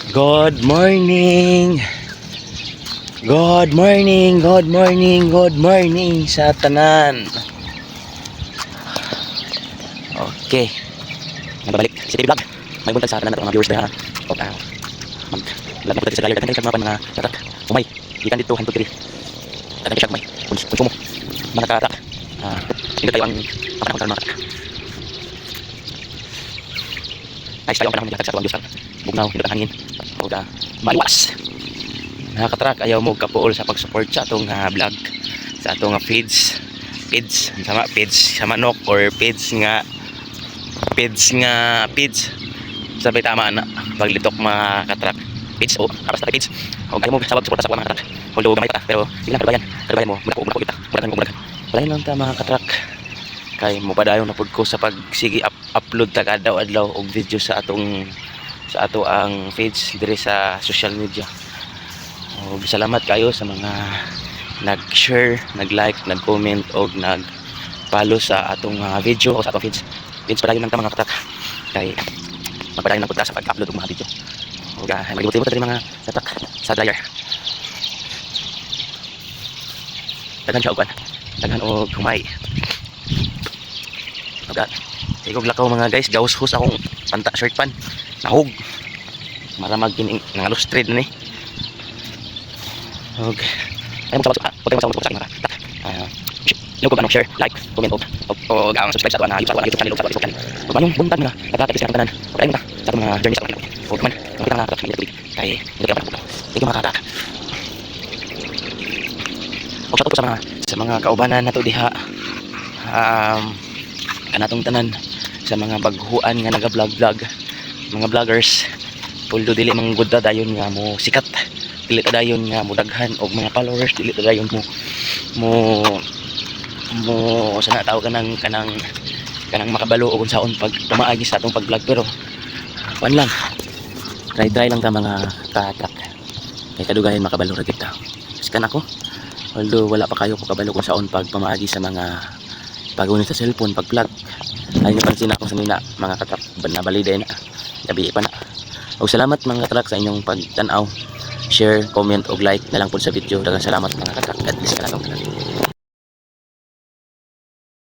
Good morning. Good morning, good morning, good morning sa tanan. Okay. Nagbabalik si TV Vlog. May buntag sa tanan nato mga viewers ba ha. Okay. Mag-vlog na po sa layer. Dagan sa mga tatak. Umay. Ikan dito hantud diri. Dagan siya umay. Kunsumo. Mga tatak. Hindi tayo ang panahon mga tatak. Nice tayo ang panahon nila sa tuwang Diyos. Bugnaw, hindi hangin. Huwag maliwas. Nakakatrak, ayaw mo kapuol sa pag-support sa atong vlog, sa atong feeds sa manok or feeds sabi tama na paglitok mga katrak feeds o kapas na feeds o ayaw mo sabag support sa mga katrak although gamay ka pero hindi lang kadabayan mo muna ko kita wala lang ta mga katrak kay mo padayon na pud ko sa pagsige upload ta kada adlaw og video sa ato ang feeds dire sa social media. Salamat kayo sa mga nag-share, nag-like, nag-comment o nag-follow sa atong video o sa atong feeds. Feeds padayon lang ta mga katak. Kay magpadayon lang pud ta sa pag-upload og mga video. Ug maglimot-limot ta diri mga katak sa dryer. Daghan siya og daghan og humay. Igog lakaw mga guys, gaushus akong panta shirt pan. Nahog. Maramag kining nangalustred ni. Okay. Ayaw mo sa mga yung kung anong share, like, comment o ang subscribe sa YouTube channel o sa Facebook channel. Kung anong buntag nga, nakakapis ka ng tanan. O kaya mo ta sa mga journey sa mga o man, nakita nga katak sa mga kaya hindi ka pa hindi ka makatak. O sa mga kaubanan nato diha kanatong tanan sa mga baghuan nga naga-vlog mga vloggers puldo dili manggudda dayon nga mo sikat dili ta dayon nga mo daghan og mga followers dili ta dayon mo sana tawag kanang makabalo og unsaon pag tumaagi sa atong pag-vlog pero kuan lang try lang ta mga katak kay kadugayan makabalo ra kita iskan ako although wala pa kayo ko kabalo kung saon pag pamaagi sa mga pag-unit sa cellphone pag-vlog ay napansin ako sa nina mga katak nabaliday na gabi pa na. O salamat mga katrak sa inyong pagtanaw, share, comment o like na lang po sa video. Daghang salamat mga katrak. God bless ka lang.